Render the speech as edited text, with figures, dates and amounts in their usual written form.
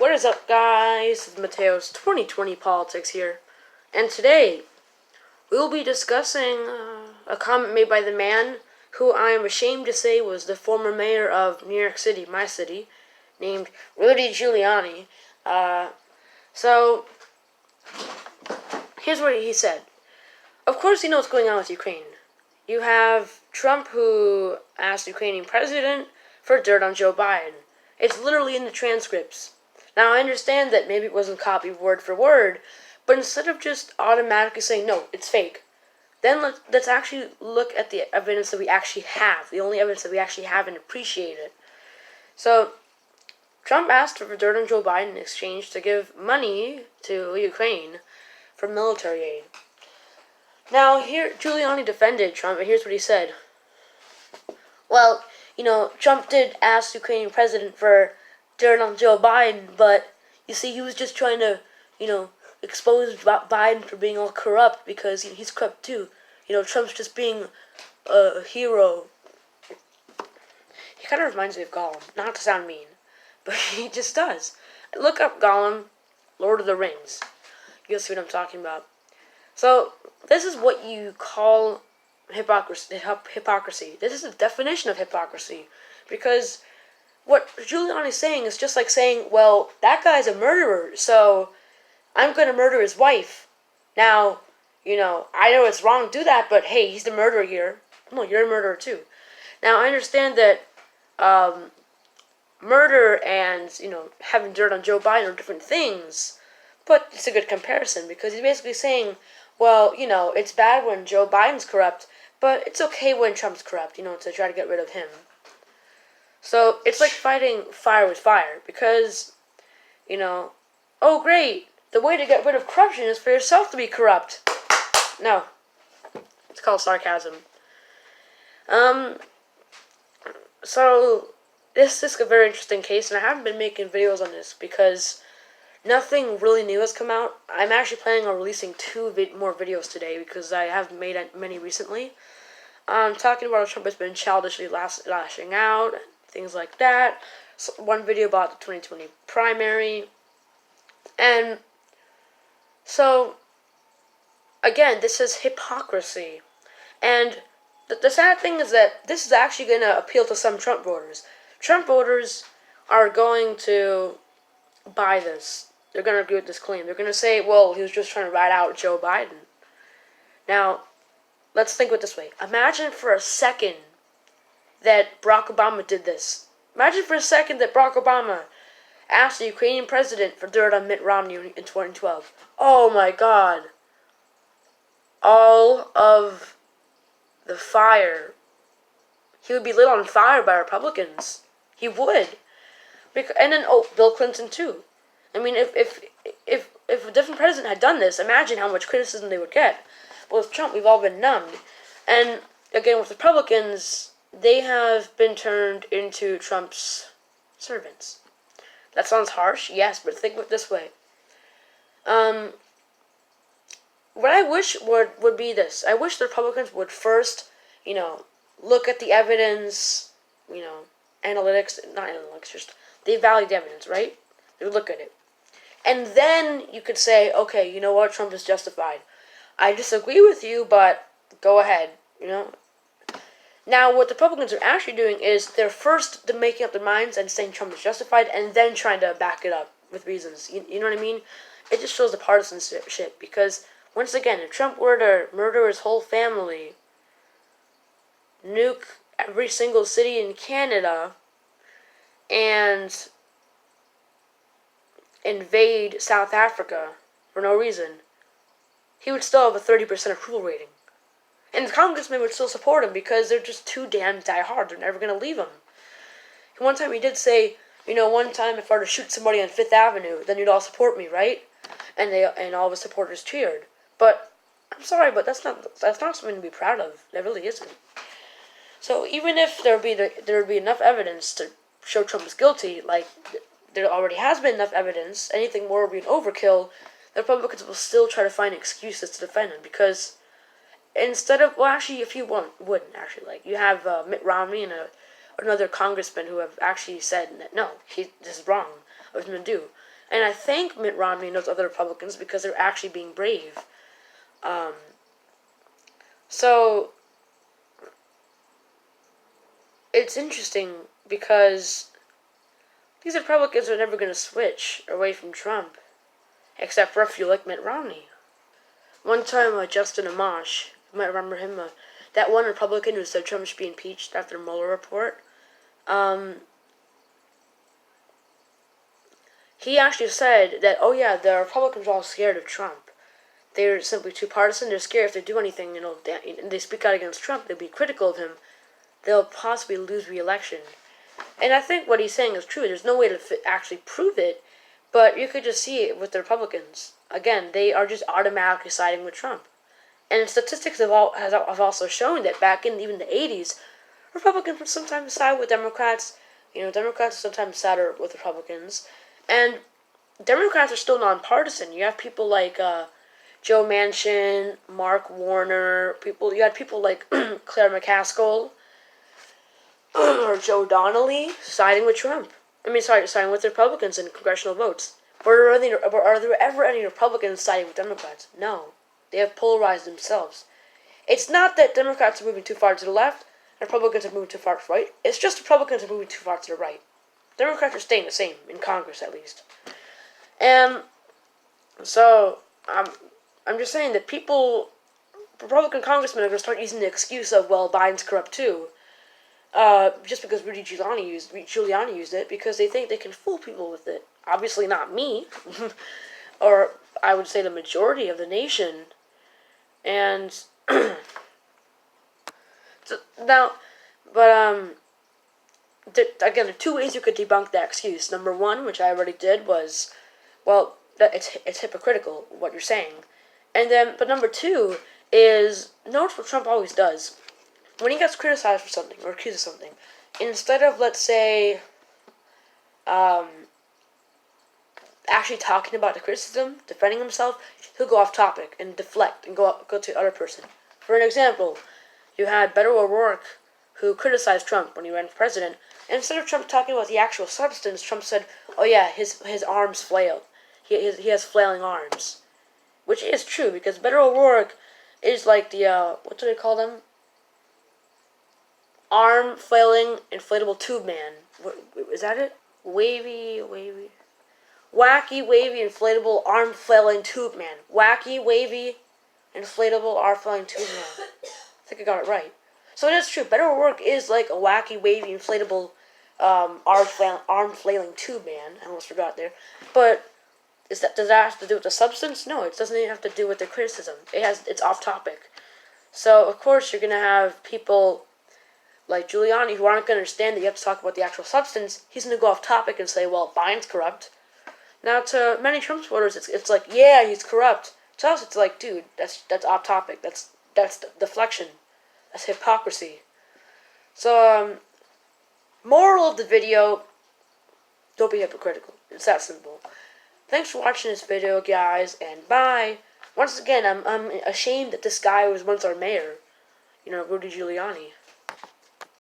What is up, guys? This is Mateo's 2020 Politics here, and today we will be discussing a comment made by the man who I am ashamed to say was the former mayor of New York City, my city, named Rudy Giuliani. So, here's what he said. Of course you know what's going on with Ukraine. You have Trump who asked the Ukrainian president for dirt on Joe Biden. It's literally in the transcripts. Now, I understand that maybe it wasn't copied word for word, but instead of just automatically saying, no, it's fake, then let's actually look at the evidence that we actually have, the only evidence that we actually have, and appreciate it. So, Trump asked for dirt on Joe Biden in exchange to give money to Ukraine for military aid. Now, here, Giuliani defended Trump, and here's what he said. Well, Trump did ask the Ukrainian president for dirt on Joe Biden, but you see, he was just trying to, expose Biden for being all corrupt because he's corrupt too. Trump's just being a hero. He kind of reminds me of Gollum, not to sound mean, but he just does. Look up Gollum, Lord of the Rings. You'll see what I'm talking about. So, this is what you call hypocrisy. This is the definition of hypocrisy. Because what Giuliani's saying is just like saying, well, that guy's a murderer, so I'm going to murder his wife. Now, I know it's wrong to do that, but hey, he's the murderer here. No, you're a murderer too. Now, I understand that murder and, having dirt on Joe Biden are different things, but it's a good comparison because he's basically saying, well, it's bad when Joe Biden's corrupt, but it's okay when Trump's corrupt, to try to get rid of him. So, it's like fighting fire with fire, because, oh great, the way to get rid of corruption is for yourself to be corrupt. No. It's called sarcasm. So, this is a very interesting case, and I haven't been making videos on this because nothing really new has come out. I'm actually planning on releasing two more videos today because I haven't made many recently. Talking about how Trump has been childishly lashing out, things like that. So one video about the 2020 primary. And so, again, this is hypocrisy. And the sad thing is that this is actually going to appeal to some Trump voters. Trump voters are going to buy this. They're going to agree with this claim. They're going to say, well, he was just trying to rat out Joe Biden. Now, let's think of it this way. Imagine for a second that Barack Obama did this. Imagine for a second that Barack Obama asked the Ukrainian president for dirt on Mitt Romney in 2012. Oh my God. All of the fire. He would be lit on fire by Republicans. He would. And then, Bill Clinton too. I mean, if a different president had done this, imagine how much criticism they would get. But with Trump, we've all been numbed. And again, with Republicans, they have been turned into Trump's servants. That sounds harsh, yes, but think of it this way. What I wish would be this. I wish the Republicans would first, look at the evidence, just they value the evidence, right? They would look at it. And then you could say, okay, you know what, Trump is justified. I disagree with you, but go ahead, Now, what the Republicans are actually doing is they're first making up their minds and saying Trump is justified, and then trying to back it up with reasons. You know what I mean? It just shows the partisanship, because, once again, if Trump were to murder his whole family, nuke every single city in Canada, and invade South Africa for no reason, he would still have a 30% approval rating. And the congressmen would still support him because they're just too damn diehard. They're never going to leave him. And one time he did say, one time if I were to shoot somebody on Fifth Avenue, then you'd all support me, right? And all of his supporters cheered. But I'm sorry, but that's not something to be proud of. That really isn't. So even if there would be enough evidence to show Trump is guilty, like there already has been enough evidence, anything more would be an overkill. The Republicans will still try to find excuses to defend him because instead of, well, actually, if you wouldn't actually, like, you have Mitt Romney and another congressman who have actually said that no, this is wrong. What he's going to do. And I thank Mitt Romney and those other Republicans because they're actually being brave. Um, so it's interesting because these Republicans are never going to switch away from Trump, except for a few like Mitt Romney. One time, Justin Amash, you might remember him, that one Republican who said Trump should be impeached after the Mueller report, he actually said that, oh yeah, the Republicans are all scared of Trump. They're simply too partisan. They're scared if they do anything, and they speak out against Trump, they'll be critical of him, they'll possibly lose re-election. And I think what he's saying is true. There's no way to actually prove it, but you could just see it with the Republicans. Again, they are just automatically siding with Trump. And statistics have also shown that back in even the 80s, Republicans would sometimes side with Democrats. Democrats sometimes side with Republicans. And Democrats are still nonpartisan. You have people like Joe Manchin, Mark Warner, you had people like Claire McCaskill, or Joe Donnelly siding with Trump. Siding with the Republicans in congressional votes. But are there ever any Republicans siding with Democrats? No. They have polarized themselves. It's not that Democrats are moving too far to the left and Republicans are moving too far to the right. It's just Republicans are moving too far to the right. Democrats are staying the same, in Congress at least. And so, I'm just saying that Republican congressmen are going to start using the excuse of, well, Biden's corrupt too. Just because Rudy Giuliani used it, because they think they can fool people with it. Obviously not me, or I would say the majority of the nation. And again, there are two ways you could debunk that excuse. Number one, which I already did, was, well, that it's hypocritical what you're saying. But number two is, notice what Trump always does. When he gets criticized for something, or accused of something, instead of, let's say, actually talking about the criticism, defending himself, he'll go off topic and deflect and go to the other person. For an example, you had Beto O'Rourke, who criticized Trump when he ran for president, and instead of Trump talking about the actual substance, Trump said, oh yeah, his arms flail. He has flailing arms. Which is true, because Beto O'Rourke is like the, what do they call them? Arm flailing inflatable tube man. Is that it? Wacky, wavy, inflatable, arm flailing tube man. Wacky, wavy, inflatable, arm flailing tube man. I think I got it right. So it is true. Beto O'Rourke is like a wacky, wavy, inflatable, arm flailing tube man. I almost forgot there. But does that have to do with the substance? No, it doesn't even have to do with the criticism. It's off topic. So of course you're gonna have people like Guliani who aren't gonna understand that you have to talk about the actual substance. He's gonna go off topic and say, well, Biden's corrupt. Now, to many Trump supporters, it's like, yeah, he's corrupt. To us, it's like, dude, that's off topic. That's deflection. That's hypocrisy. So, moral of the video: don't be hypocritical. It's that simple. Thanks for watching this video, guys, and bye. Once again, I'm ashamed that this guy was once our mayor. Rudy Giuliani.